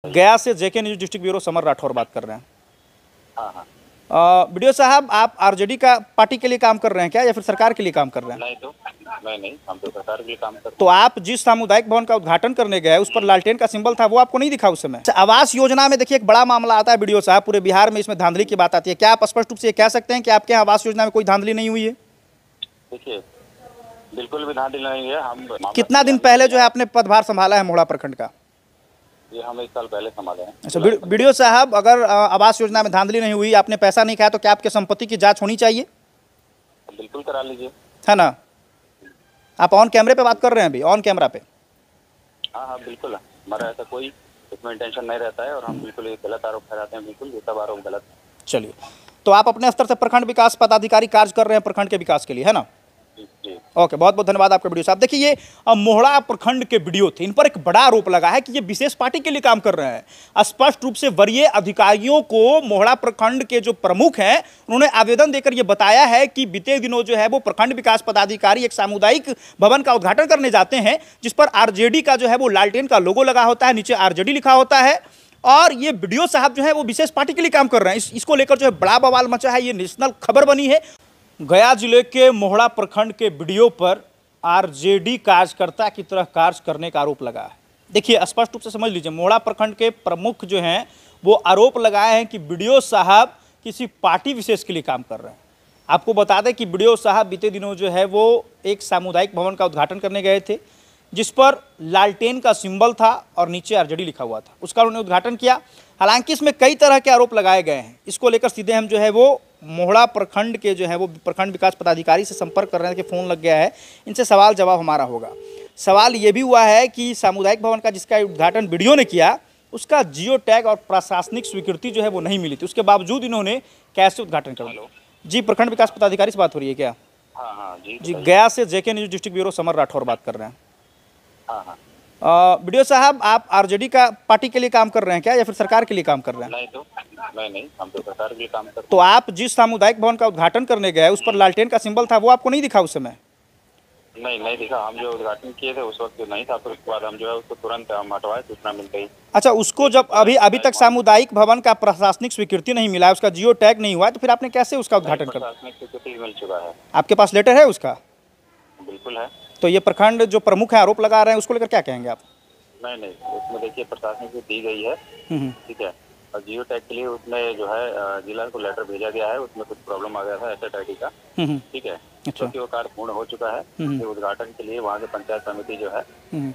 गया से जेके news district bureau Samar Rathore बात कर रहे हैं। हाँ हाँ। वीडियो साहब, आप आरजेडी का पार्टी के लिए काम कर रहे हैं क्या, या फिर सरकार के लिए काम कर रहे हैं? नहीं, हम तो सरकार के लिए काम करते हैं। तो आप जिस सामुदायिक भवन का उद्घाटन करने गए उस पर लालटेन का सिंबल था, वो आपको नहीं दिखा उस समय? आवास योजना में देखिए एक बड़ा मामला आता है वीडियो साहब, पूरे बिहार में इसमें धांधली की बात आती है। क्या आप स्पष्ट रूप से कह सकते हैं कि आपके यहाँ आवास योजना में कोई धांधली नहीं हुई है? देखिए, बिल्कुल भी धांधली नहीं है। हम कितना दिन पहले जो है आपने पदभार संभाला है मोहड़ा प्रखंड का? ये हम 1 साल पहले संभाले हैं। अच्छा, वीडियो साहब, अगर आवास योजना में धांधली नहीं हुई, आपने पैसा नहीं खाया, तो क्या आपके संपत्ति की जांच होनी चाहिए? बिल्कुल करा लीजिए। है ना? आप ऑन कैमरे पे बात कर रहे हैं अभी, ऑन कैमरा पे? हाँ, बिल्कुल। हमारा ऐसा कोई इसमें इंटेंशन नहीं रहता है और हम बिल्कुल ये गलत आरोप ठहराते हैं। बिल्कुल ये सब आरोप गलत है। चलिए, तो आप अपने स्तर से प्रखंड विकास पदाधिकारी कार्य कर रहे हैं प्रखंड के विकास के लिए, है ना? जी। ओके, बहुत बहुत धन्यवाद आपके वीडियो साहब। देखिए, ये मोहड़ा प्रखंड के वीडियो थे, इन पर एक बड़ा आरोप लगा है कि ये विशेष पार्टी के लिए काम कर रहे हैं। स्पष्ट रूप से वरीय अधिकारियों को मोहड़ा प्रखंड के जो प्रमुख हैं, उन्होंने आवेदन देकर ये बताया है कि बीते दिनों जो है वो प्रखंड विकास पदाधिकारी एक सामुदायिक भवन का उद्घाटन करने जाते हैं, जिस पर आरजेडी का जो है वो लालटेन का लोगो लगा होता है, नीचे आरजेडी लिखा होता है, और ये वीडियो साहब जो है वो विशेष पार्टी के लिए काम कर रहे हैं। इसको लेकर जो है बड़ा बवाल मचा है, ये नेशनल खबर बनी है। गया जिले के मोहड़ा प्रखंड के वीडियो पर आरजेडी कार्यकर्ता की तरह कार्य करने का आरोप लगा है। देखिए, स्पष्ट रूप से समझ लीजिए, मोहड़ा प्रखंड के प्रमुख जो हैं वो आरोप लगाए हैं कि वीडियो साहब किसी पार्टी विशेष के लिए काम कर रहे हैं। आपको बता दें कि वीडियो साहब बीते दिनों जो है वो एक सामुदायिक भवन का उद्घाटन करने गए थे, जिस पर लालटेन का सिंबल था और नीचे आरजेडी लिखा हुआ था। उसका उन्होंने उद्घाटन किया। हालांकि इसमें कई तरह के आरोप लगाए गए हैं। इसको लेकर सीधे हम जो है वो मोहड़ा प्रखंड के जो है वो प्रखंड विकास पदाधिकारी से संपर्क कर रहे हैं कि फ़ोन लग गया है, इनसे सवाल जवाब हमारा होगा। सवाल ये भी हुआ है कि सामुदायिक भवन का जिसका उद्घाटन वीडियो ने किया, उसका जियो टैग और प्रशासनिक स्वीकृति जो है वो नहीं मिली थी। उसके बावजूद इन्होंने कैसे उद्घाटन कर लिया? जी, प्रखंड विकास पदाधिकारी से बात हो रही है क्या? हाँ जी, गया से जेके news district bureau Samar Rathore बात कर रहे हैं। हाँ। वीडियो साहब, आप आरजेडी का पार्टी के लिए काम कर रहे हैं क्या, या फिर सरकार के लिए काम कर रहे हैं? नहीं, हम तो सरकार के लिए काम करते हैं। तो आप जिस सामुदायिक भवन का उद्घाटन करने गए उस पर लालटेन का सिंबल था, वो आपको नहीं दिखा उस समय? नहीं दिखा। हम जो उद्घाटन किए थे उस वक्त नहीं था, फिर उसके बाद हम जो है उसको तुरंत हम हटवाए, सूचना मिलते ही। अच्छा, उसको जब अभी तक सामुदायिक भवन का प्रशासनिक स्वीकृति नहीं मिला है, उसका जियो टैग नहीं हुआ है, तो फिर आपने कैसे उसका उद्घाटन कर? प्रशासनिक स्वीकृति मिल चुका है। आपके पास लेटर है उसका? बिल्कुल है। तो ये प्रखंड जो प्रमुख है आरोप लगा रहे हैं, उसको लेकर क्या कहेंगे आप? नहीं, उसमें देखिए प्रशासनिक से दी गई है, ठीक है। और जियो टैग के लिए उसमें जो है जिला को लेटर भेजा गया है, उसमें कुछ प्रॉब्लम आ गया था SSID का, ठीक है। क्योंकि वो कार्य पूर्ण हो चुका है। उद्घाटन के लिए वहाँ के पंचायत समिति जो है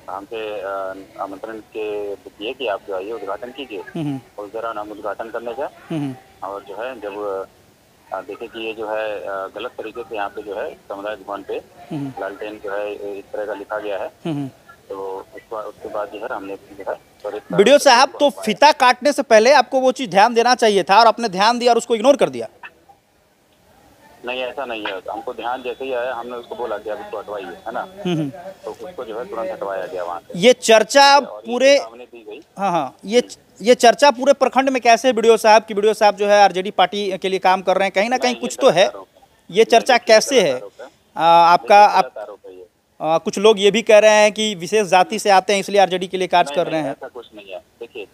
हमसे आमंत्रण के दिए कि आप जो आइए उद्घाटन कीजिए। उस दौरान हम उद्घाटन करने गए और जो है जब देखे कि ये जो है गलत तरीके से यहाँ पे जो है सामुदायिक भवन पे लालटेन जो है इस तरह का लिखा गया है, तो उसके बाद जो है हमने जो है वीडियो साहब, तो फीता काटने से पहले आपको वो चीज ध्यान देना चाहिए था, और आपने ध्यान दिया और उसको इग्नोर कर दिया। नहीं, ऐसा नहीं है। हमको ध्यान जैसे ही आया, हमने उसको बोला कि आप इसको हटवाइए, है ना। तो उसको जो है तुरंत हटवाया गया वहाँ से। ये चर्चा पूरे दी गई। हाँ, ये चर्चा पूरे प्रखंड में कैसे है वीडियो साहब की वीडियो साहब जो है आरजेडी पार्टी के लिए काम कर रहे हैं? कहीं ना कहीं कुछ तो है। ये चर्चा कैसे है आपका? कुछ लोग ये भी कह रहे हैं कि विशेष जाति से आते हैं इसलिए आरजेडी के लिए कार्य कर रहे हैं। ऐसा कुछ नहीं है। देखिए,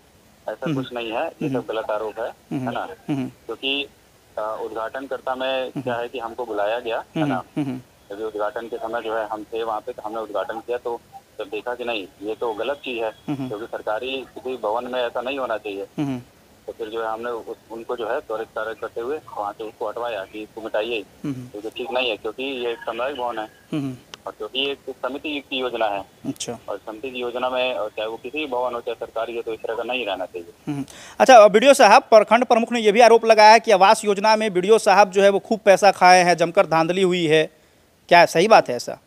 ऐसा कुछ नहीं है, ये सब गलत आरोप है ना। क्योंकि उद्घाटनकर्ता में क्या है कि हमको बुलाया गया, है ना। जब उद्घाटन के समय जो है हम थे वहाँ पे, तो हमने उद्घाटन किया, तो जब देखा कि नहीं ये तो गलत चीज है, क्योंकि सरकारी किसी भवन में ऐसा नहीं होना चाहिए, तो फिर जो है हमने उनको जो है त्वरित कार्य करते हुए वहाँ से उसको हटवाया कि इसको मिटाइए, क्योंकि ठीक नहीं है, क्योंकि ये एक सामुदायिक भवन है और क्योंकि ये समिति की योजना है। अच्छा। और समिति की योजना में चाहे वो किसी भी भवन हो चाहे सरकारी हो, तो इस तरह का नहीं रहना चाहिए। अच्छा, वीडियो साहब, प्रखंड प्रमुख ने यह भी आरोप लगाया है कि आवास योजना में वीडियो साहब जो है वो खूब पैसा खाए हैं, जमकर धांधली हुई है। क्या सही बात है ऐसा?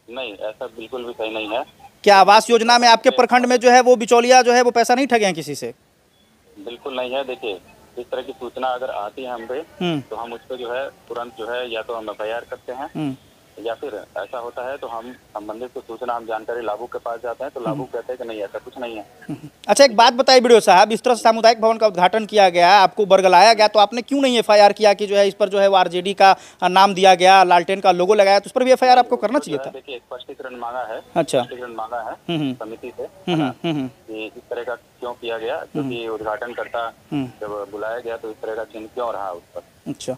नहीं, ऐसा बिल्कुल भी सही नहीं है। क्या आवास योजना में आपके प्रखंड में जो है वो बिचौलिया जो है वो पैसा नहीं ठगे हैं किसी से? बिल्कुल नहीं है। देखिए, इस तरह की सूचना अगर आती है हम पे, तो हम उस पर जो है तुरंत जो है या तो हम FIR करते हैं, या फिर ऐसा होता है तो हम संबंधित को सूचना, हम जानकारी लाभुक के पास जाते हैं तो लाभुक कहते हैं कि नहीं ऐसा कुछ नहीं है। अच्छा, एक बात बताइए वीडियो साहब, इस तरह से सामुदायिक भवन का उद्घाटन किया गया, आपको बरगलाया गया, तो आपने क्यों नहीं एफआईआर किया कि जो है इस पर जो है वो आरजेडी का नाम दिया गया, लालटेन का लोगो लगाया, तो उस पर भी एफआईआर आपको करना चाहिए था। देखिए, स्पष्टीकरण मांगा है। अच्छा, स्पष्टीकरण मांगा है समिति से कि इस तरह का क्यों किया गया, क्योंकि उद्घाटन करता जब बुलाया गया तो इस तरह का चिन्ह क्यों रहा उस पर। अच्छा,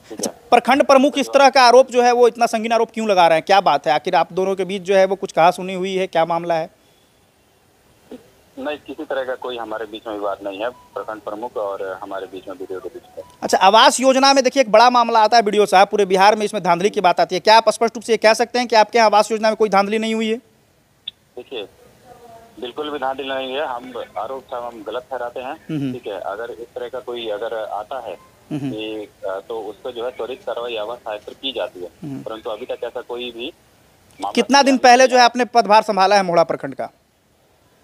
प्रखंड प्रमुख इस तरह का आरोप जो है वो इतना संगीन आरोप क्यों लगा रहे हैं, क्या बात है, आखिर आप दोनों के बीच जो है वो कुछ कहा सुनी हुई है, क्या मामला है? नहीं, किसी तरह का कोई हमारे बीच में विवाद नहीं है, प्रखंड प्रमुख और हमारे बीच में वीडियो के बीच में। अच्छा, आवास योजना में देखिए एक बड़ा मामला आता है वीडियो साहब, पूरे बिहार में इसमें धांधली की बात आती है, क्या आप स्पष्ट रूप से ये कह सकते हैं कि आपके यहाँ आवास योजना में कोई धांधली नहीं हुई है? देखिए, बिल्कुल भी धांधली नहीं है, हम आरोप साहब हम गलत ठहराते हैं। ठीक है, अगर इस तरह का कोई अगर आता है तो उस पर जो है त्वरित कार्रवाई आवास आयोग पर की जाती है, परंतु अभी तक ऐसा कोई भी। कितना दिन पहले जो है आपने पदभार संभाला है मोहड़ा प्रखंड का?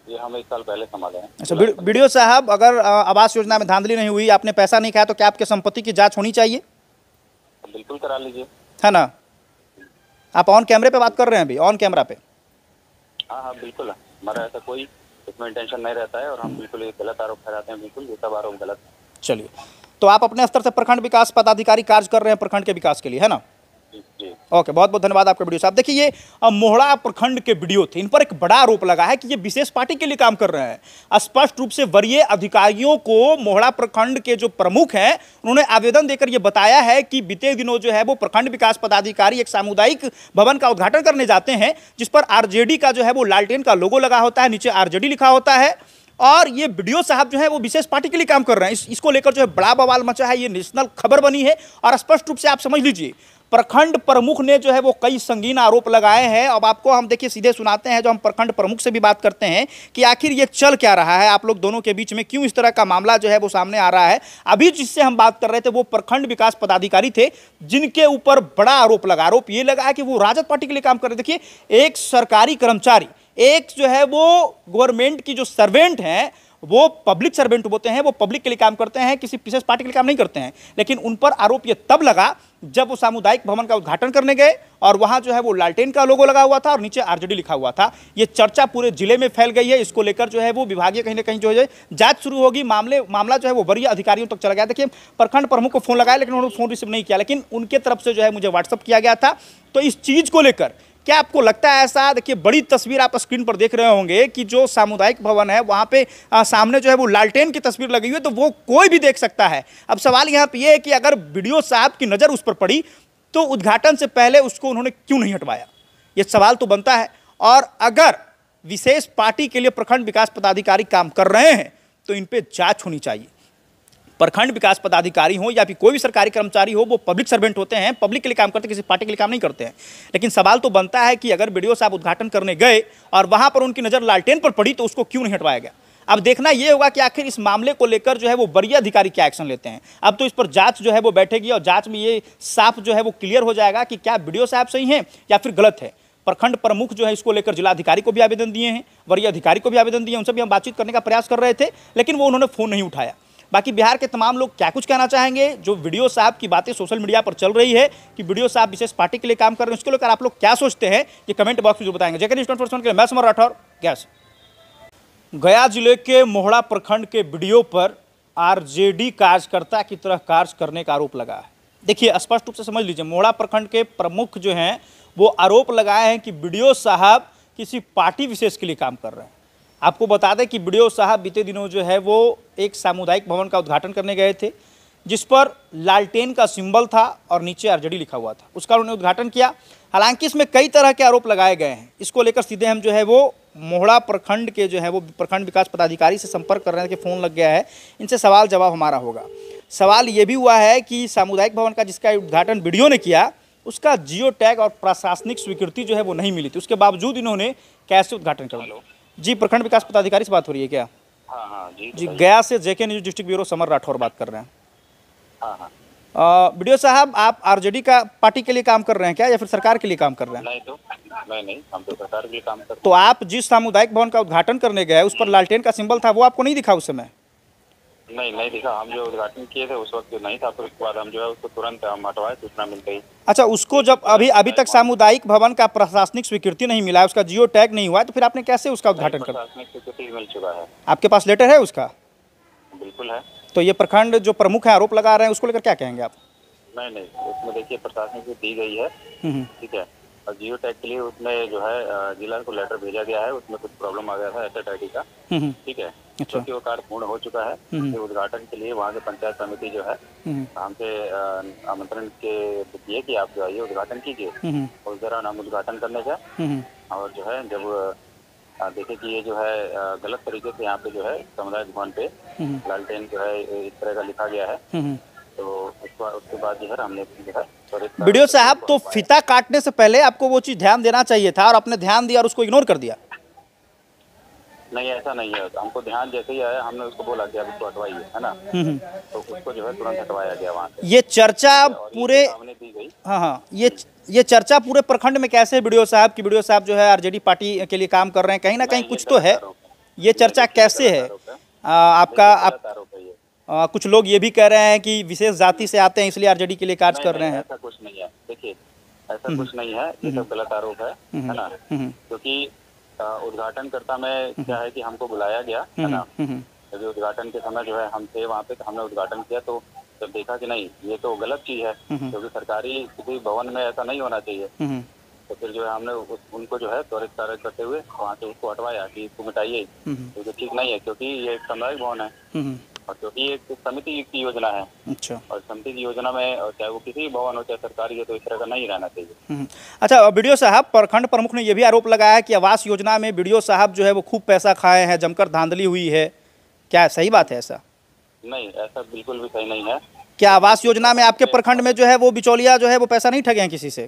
ये हम 1 साल पहले संभाले हैं। अच्छा, वीडियो साहब, अगर आवास योजना में धांधली नहीं हुई, आपने पैसा नहीं खाया, तो क्या आपके संपत्ति की जांच होनी चाहिए? बिल्कुल करा लीजिए, है ना? आप ऑन कैमरे पे बात कर रहे हैं अभी, ऑन कैमरा पे? हाँ हाँ बिल्कुल, हमारा ऐसा कोई इसमें इंटेंशन नहीं रहता है और हम बिल्कुल ये गलत आरोप ठहराते हैं, बिल्कुल ये सब आरोप गलत है। चलिए, तो आप अपने स्तर से प्रखंड विकास पदाधिकारी कार्य कर रहे हैं प्रखंड के विकास के लिए, है ना? ओके, बहुत बहुत धन्यवाद आपके वीडियो साहब। देखिए, ये मोहड़ा प्रखंड के वीडियो थे, इन पर एक बड़ा आरोप लगा है कि ये विशेष पार्टी के लिए काम कर रहे हैं। स्पष्ट रूप से वरीय अधिकारियों को मोहड़ा प्रखंड के जो प्रमुख हैं उन्होंने आवेदन देकर ये बताया है कि बीते दिनों जो है वो प्रखंड विकास पदाधिकारी एक सामुदायिक भवन का उद्घाटन करने जाते हैं, जिस पर आरजेडी का जो है वो लालटेन का लोगो लगा होता है, नीचे आरजेडी लिखा होता है, और ये वीडियो साहब जो है वो विशेष पार्टी के लिए काम कर रहे हैं। इसको लेकर जो है बड़ा बवाल मचा है, ये नेशनल खबर बनी है। और स्पष्ट रूप से आप समझ लीजिए, प्रखंड प्रमुख ने जो है वो कई संगीन आरोप लगाए हैं। अब आपको हम देखिए सीधे सुनाते हैं, जो हम प्रखंड प्रमुख से भी बात करते हैं कि आखिर ये चल क्या रहा है, आप लोग दोनों के बीच में क्यों इस तरह का मामला जो है वो सामने आ रहा है। अभी जिससे हम बात कर रहे थे वो प्रखंड विकास पदाधिकारी थे, जिनके ऊपर बड़ा आरोप ये लगा है कि वो राजद पार्टी के लिए काम कर रहे। देखिए, एक सरकारी कर्मचारी, एक जो है वो गवर्नमेंट की जो सर्वेंट हैं, वो पब्लिक सर्वेंट होते हैं, वो पब्लिक के लिए काम करते हैं, किसी विशेष पार्टी के लिए काम नहीं करते हैं। लेकिन उन पर आरोप ये तब लगा जब वो सामुदायिक भवन का उद्घाटन करने गए और वहां जो है वो लालटेन का लोगो लगा हुआ था और नीचे आरजेडी लिखा हुआ था। ये चर्चा पूरे जिले में फैल गई है। इसको लेकर जो है वो विभागीय कहीं ना कहीं जो है जांच शुरू होगी। मामला जो है वो वरीय अधिकारियों तक चला गया। देखिए, प्रखंड प्रमुख को फोन लगाया, लेकिन उन्होंने फोन रिसीव नहीं किया, लेकिन उनके तरफ से जो है मुझे व्हाट्सअप किया गया था। तो इस चीज को लेकर क्या आपको लगता है ऐसा? देखिए, बड़ी तस्वीर आप स्क्रीन पर देख रहे होंगे कि जो सामुदायिक भवन है वहां पे सामने जो है वो लालटेन की तस्वीर लगी हुई है, तो वो कोई भी देख सकता है। अब सवाल यहाँ पे ये है कि अगर वीडियो साहब की नज़र उस पर पड़ी तो उद्घाटन से पहले उसको उन्होंने क्यों नहीं हटवाया, ये सवाल तो बनता है। और अगर विशेष पार्टी के लिए प्रखंड विकास पदाधिकारी काम कर रहे हैं तो इन पर जाँच होनी चाहिए। प्रखंड विकास पदाधिकारी हो या फिर कोई भी सरकारी कर्मचारी हो, वो पब्लिक सर्वेंट होते हैं, पब्लिक के लिए काम करते हैं, किसी पार्टी के लिए काम नहीं करते हैं। लेकिन सवाल तो बनता है कि अगर वीडियो साहब उद्घाटन करने गए और वहां पर उनकी नज़र लालटेन पर पड़ी तो उसको क्यों नहीं हटवाया गया। अब देखना यह होगा कि आखिर इस मामले को लेकर जो है वो वरीय अधिकारी क्या एक्शन लेते हैं। अब तो इस पर जांच जो है वो बैठेगी और जांच में ये साफ जो है वो क्लियर हो जाएगा कि क्या वीडियो साहब सही हैं या फिर गलत है। प्रखंड प्रमुख जो है इसको लेकर जिलाधिकारी को भी आवेदन दिए हैं, वरीय अधिकारी को भी आवेदन दिए, उनसे भी हम बातचीत करने का प्रयास कर रहे थे, लेकिन वो उन्होंने फोन नहीं उठाया। बाकी बिहार के तमाम लोग क्या कुछ कहना चाहेंगे, जो वीडियो साहब की बातें सोशल मीडिया पर चल रही है कि वीडियो साहब विशेष पार्टी के लिए काम कर रहे हैं, उसको लेकर आप लोग क्या सोचते हैं, ये कमेंट बॉक्स में जो बताएंगे। जेके न्यूज़ 24/7 के लिए मैं समर राठौर, गैस। गया जिले के मोहड़ा प्रखंड के वीडियो पर आरजेडी कार्यकर्ता की तरह कार्य करने का आरोप लगा है। देखिए, स्पष्ट रूप से समझ लीजिए, मोहड़ा प्रखंड के प्रमुख जो हैं वो आरोप लगाए हैं कि वीडियो साहब किसी पार्टी विशेष के लिए काम कर रहे हैं। आपको बता दें कि वीडियो साहब बीते दिनों जो है वो एक सामुदायिक भवन का उद्घाटन करने गए थे, जिस पर लालटेन का सिंबल था और नीचे आरजेडी लिखा हुआ था, उसका उन्होंने उद्घाटन किया। हालांकि इसमें कई तरह के आरोप लगाए गए हैं। इसको लेकर सीधे हम जो है वो मोहड़ा प्रखंड के जो है वो प्रखंड विकास पदाधिकारी से संपर्क कर रहे हैं कि फ़ोन लग गया है, इनसे सवाल जवाब हमारा होगा। सवाल ये भी हुआ है कि सामुदायिक भवन का जिसका उद्घाटन वीडियो ने किया, उसका जियो टैग और प्रशासनिक स्वीकृति जो है वो नहीं मिली थी, उसके बावजूद इन्होंने कैसे उद्घाटन कर लिया। जी, प्रखंड विकास पदाधिकारी से बात हो रही है क्या? हाँ जी, गया से JK news district bureau Samar Rathore बात कर रहे हैं। हाँ। वीडियो साहब, आप आरजेडी का पार्टी के लिए काम कर रहे हैं क्या या फिर सरकार के लिए काम कर रहे हैं? नहीं, हम तो सरकार के लिए काम करते हैं। तो आप जिस सामुदायिक भवन का उद्घाटन करने गए उस पर लालटेन का सिंबल था, वो आपको नहीं दिखा उस समय? नहीं नहीं दिखा। हम जो उद्घाटन किए थे उस वक्त नहीं था, फिर उसके बाद हम जो है उसको तुरंत हम हटवाए, सूचना मिल गई। अच्छा, उसको जब अभी तक सामुदायिक भवन का प्रशासनिक स्वीकृति नहीं मिला है, उसका जियो टैग नहीं हुआ है, तो फिर आपने कैसे उसका उद्घाटन कर? प्रशासनिक स्वीकृति मिल चुका है। आपके पास लेटर है उसका? बिल्कुल है। तो ये प्रखंड जो प्रमुख है आरोप लगा रहे हैं, उसको लेकर क्या कहेंगे आप? नहीं, उसमें देखिए प्रशासनिक से दी गई है, ठीक है, और जियो टैग के लिए उसमें जो है जिला को लेटर भेजा गया है, उसमें कुछ प्रॉब्लम आ गया था एसएट का, ठीक है। अच्छा। तो वो कार्य पूर्ण हो चुका है। फिर उद्घाटन के लिए वहाँ के पंचायत समिति जो है हमसे आमंत्रण के दिए कि आप जो आइए उद्घाटन कीजिए। उस दौरान हम उद्घाटन करने गए और जो है जब देखे कि ये जो है गलत तरीके से यहाँ पे जो है समुदाय भवन पे लालटेन जो है इस तरह का लिखा गया है, तो उसके बाद जो है हमने जो है वीडियो साहब, तो फीता काटने से पहले आपको वो चीज ध्यान देना चाहिए था और आपने ध्यान दिया और उसको इग्नोर कर दिया। नहीं, ऐसा नहीं है। हमको ध्यान जैसे ही आया हमने उसको बोला कि अब इसको हटवाइए, है ना, तो उसको जो है तुरंत हटवाया गया वहाँ से। ये चर्चा पूरे दी गई। हाँ, ये चर्चा पूरे प्रखंड में कैसे है वीडियो साहब की वीडियो साहब जो है आरजेडी पार्टी के लिए काम कर रहे हैं, कहीं ना कहीं कुछ तो है, ये चर्चा कैसे है आपका? कुछ लोग ये भी कह रहे हैं कि विशेष जाति से आते हैं इसलिए आरजेडी के लिए कार्य कर रहे हैं। ऐसा कुछ नहीं है, देखिए ऐसा कुछ नहीं है, ये सब गलत आरोप है ना, क्योंकि उद्घाटनकर्ता में क्या है कि हमको बुलाया गया, है ना, जब उद्घाटन के समय जो है हम थे वहाँ पे, तो हमने उद्घाटन किया, तो जब देखा कि नहीं ये तो गलत चीज है, क्योंकि सरकारी किसी भवन में ऐसा नहीं होना चाहिए, तो फिर जो है हमने उनको जो है त्वरित कार्य करते हुए वहाँ से उसको हटवाया कि इसको मिटाइए, क्योंकि ठीक नहीं है, क्योंकि ये एक सामुदायिक भवन है और क्योंकि एक समिति की योजना है। अच्छा। और समिति की योजना में चाहे वो किसी भवन हो चाहे सरकारी हो, तो इस तरह का नहीं रहना चाहिए। अच्छा, वीडियो साहब, प्रखंड प्रमुख ने यह भी आरोप लगाया है कि आवास योजना में वीडियो साहब जो है वो खूब पैसा खाए हैं, जमकर धांधली हुई है, क्या सही बात है ऐसा? नहीं, ऐसा बिल्कुल भी सही नहीं है। क्या आवास योजना में आपके प्रखंड में जो है वो बिचौलिया जो है वो पैसा नहीं ठगे हैं किसी से?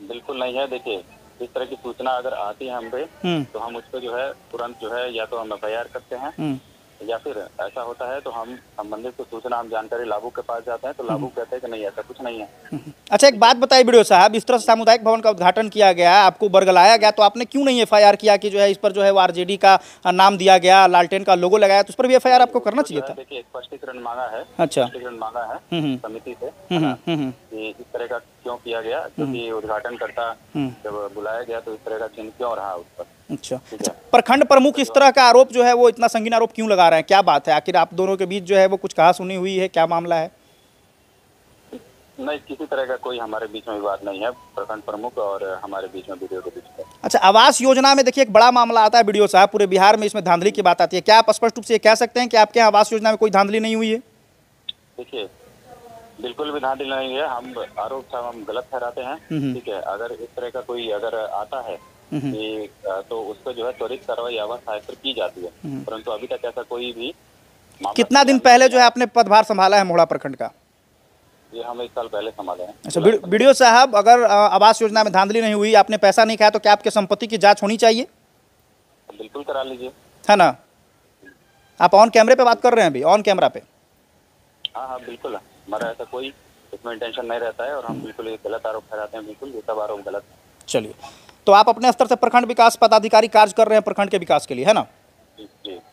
बिल्कुल नहीं है। देखिए, इस तरह की सूचना अगर आती है हम पे, तो हम उस पर जो है तुरंत जो है या तो हम एफआईआर करते हैं, या फिर ऐसा होता है तो हम संबंधित को सूचना, हम जानकारी लाभुक के पास जाते हैं, तो लाभुक कहते हैं कि नहीं ऐसा कुछ नहीं है। अच्छा, एक बात बताइए वीडियो साहब, इस तरह से सामुदायिक भवन का उद्घाटन किया गया, आपको बरगलाया गया, तो आपने क्यों नहीं एफआईआर किया कि जो है इस पर जो है वो आरजेडी का नाम दिया गया, लालटेन का लोगो लगाया, तो उस पर भी एफआईआर आपको करना चाहिए था? देखिए, स्पष्टीकरण मांगा है। अच्छा। स्पष्टीकरण मांगा है समिति से, कि इस तरह का क्यों किया गया, क्योंकि उद्घाटन करता जब बुलाया गया तो इस तरह का चिन्ह क्यों रहा उस पर। अच्छा, प्रखंड प्रमुख इस तरह का आरोप जो है वो इतना संगीन आरोप क्यों लगा रहे हैं, क्या बात है? आखिर आप दोनों के बीच जो है वो कुछ कहा सुनी हुई है, क्या मामला है? नहीं, किसी तरह का कोई हमारे बीच में विवाद नहीं है, प्रखंड प्रमुख और हमारे बीच में वीडियो के बीच में। अच्छा, आवास योजना में देखिए एक बड़ा मामला आता है वीडियो साहब, पूरे बिहार में इसमें धांधली की बात आती है, क्या आप स्पष्ट रूप से कह सकते हैं कि आपके यहाँ आवास योजना में कोई धांधली नहीं हुई है? देखिए, बिल्कुल भी धांधली नहीं है। हम आरोप साहब हम गलत ठहराते हैं, ठीक है। अगर इस तरह का कोई अगर आता है कि तो उस पर जो है त्वरित कार्रवाई आवास आयोग पर की जाती है, परंतु अभी तक ऐसा कोई भी। कितना दिन पहले जो है आपने पदभार संभाला है मोहड़ा प्रखंड का? ये हम 1 साल पहले संभाले हैं। अच्छा, वीडियो साहब, अगर आवास योजना में धांधली नहीं हुई, आपने पैसा नहीं खाया, तो क्या आपके संपत्ति की जांच होनी चाहिए? बिल्कुल करा लीजिए, है ना। आप ऑन कैमरे पे बात कर रहे हैं अभी, ऑन कैमरा पे? हाँ, बिल्कुल। हमारा ऐसा कोई इसमें इंटेंशन नहीं रहता है और हम बिल्कुल ये गलत आरोप ठहराते हैं, बिल्कुल ये सब आरोप गलत है। चलिए, तो आप अपने स्तर से प्रखंड विकास पदाधिकारी कार्य कर रहे हैं प्रखंड के विकास के लिए, है ना?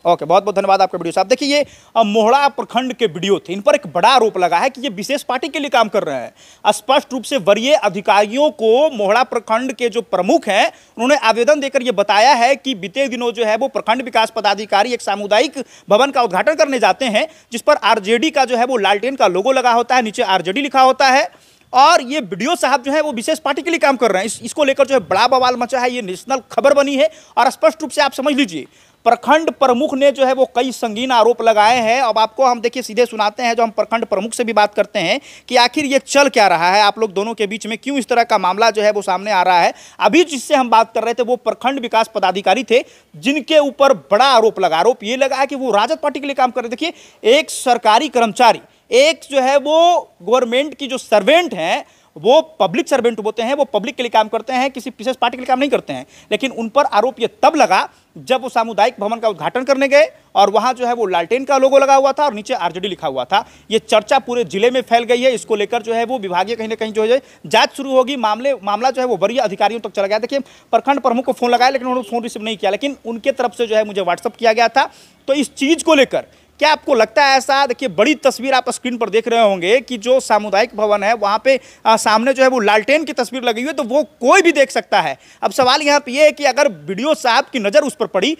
ओके, बहुत बहुत धन्यवाद आपका वीडियो साहब। देखिए, ये मोहड़ा प्रखंड के वीडियो थे, इन पर एक बड़ा आरोप लगा है कि ये विशेष पार्टी के लिए काम कर रहे हैं। स्पष्ट रूप से वरीय अधिकारियों को मोहड़ा प्रखंड के जो प्रमुख हैं उन्होंने आवेदन देकर ये बताया है कि बीते दिनों जो है वो प्रखंड विकास पदाधिकारी एक सामुदायिक भवन का उद्घाटन करने जाते हैं, जिस पर आरजेडी का जो है वो लालटेन का लोगो लगा होता है, नीचे आरजेडी लिखा होता है, और ये वीडियो साहब जो है वो विशेष पार्टी के लिए काम कर रहे हैं। इसको लेकर जो है बड़ा बवाल मचा है, ये नेशनल खबर बनी है। और स्पष्ट रूप से आप समझ लीजिए, प्रखंड प्रमुख ने जो है वो कई संगीन आरोप लगाए हैं। अब आपको हम देखिए सीधे सुनाते हैं, जो हम प्रखंड प्रमुख से भी बात करते हैं कि आखिर ये चल क्या रहा है, आप लोग दोनों के बीच में क्यों इस तरह का मामला जो है वो सामने आ रहा है। अभी जिससे हम बात कर रहे थे वो प्रखंड विकास पदाधिकारी थे, जिनके ऊपर बड़ा आरोप लगा। आरोप ये लगा है कि वो राजद पार्टी के लिए काम कर रहे। देखिए, एक सरकारी कर्मचारी, एक जो है वो गवर्नमेंट की जो सर्वेंट हैं, वो पब्लिक सर्वेंट होते हैं, वो पब्लिक के लिए काम करते हैं, किसी विशेष पार्टी के लिए काम नहीं करते हैं। लेकिन उन पर आरोप ये तब लगा जब वो सामुदायिक भवन का उद्घाटन करने गए और वहां जो है वो लालटेन का लोगो लगा हुआ था और नीचे आरजेडी लिखा हुआ था। ये चर्चा पूरे जिले में फैल गई है। इसको लेकर जो है वो विभागीय कहीं ना कहीं जो है जांच शुरू होगी। मामला जो है वो वरीय अधिकारियों तक चला गया। देखिए, प्रखंड प्रमुख को फोन लगाया लेकिन उन्होंने फोन रिसीव नहीं किया, लेकिन उनके तरफ से जो है मुझे व्हाट्सअप किया गया था। तो इस चीज को लेकर क्या आपको लगता है ऐसा? देखिए, बड़ी तस्वीर आप स्क्रीन पर देख रहे होंगे कि जो सामुदायिक भवन है वहाँ पे सामने जो है वो लालटेन की तस्वीर लगी हुई है, तो वो कोई भी देख सकता है। अब सवाल यहाँ पे ये है कि अगर बीडीओ साहब की नज़र उस पर पड़ी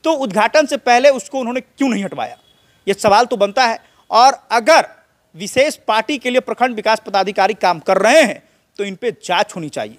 तो उद्घाटन से पहले उसको उन्होंने क्यों नहीं हटवाया, ये सवाल तो बनता है। और अगर विशेष पार्टी के लिए प्रखंड विकास पदाधिकारी काम कर रहे हैं तो इन पे जांच होनी चाहिए।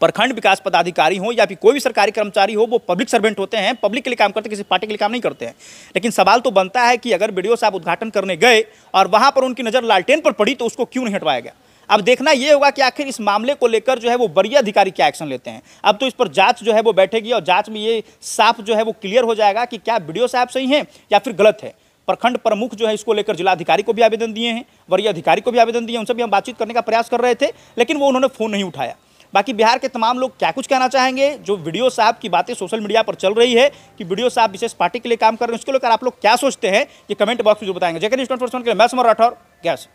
प्रखंड विकास पदाधिकारी हो या फिर कोई भी सरकारी कर्मचारी हो, वो पब्लिक सर्वेंट होते हैं, पब्लिक के लिए काम करते हैं, किसी पार्टी के लिए काम नहीं करते हैं। लेकिन सवाल तो बनता है कि अगर बीडीओ साहब उद्घाटन करने गए और वहां पर उनकी नज़र लालटेन पर पड़ी तो उसको क्यों नहीं हटवाया गया। अब देखना यह होगा कि आखिर इस मामले को लेकर जो है वो वरीय अधिकारी क्या एक्शन लेते हैं। अब तो इस पर जांच जो है वो बैठेगी और जांच में ये साफ जो है वो क्लियर हो जाएगा कि क्या बीडीओ साहब सही हैं या फिर गलत है। प्रखंड प्रमुख जो है इसको लेकर जिलाधिकारी को भी आवेदन दिए हैं, वरीय अधिकारी को भी आवेदन दिए, उनसे भी हम बातचीत करने का प्रयास कर रहे थे, लेकिन वो उन्होंने फ़ोन नहीं उठाया। बाकी बिहार के तमाम लोग क्या कुछ कहना चाहेंगे, जो वीडियो साहब की बातें सोशल मीडिया पर चल रही है कि वीडियो साहब विशेष पार्टी के लिए काम कर रहे हैं, उसको लेकर आप लोग क्या सोचते हैं, ये कमेंट बॉक्स में जो बताएंगे। जेके न्यूज़ 24/7 के लिए मैं समर राठौर, गैस।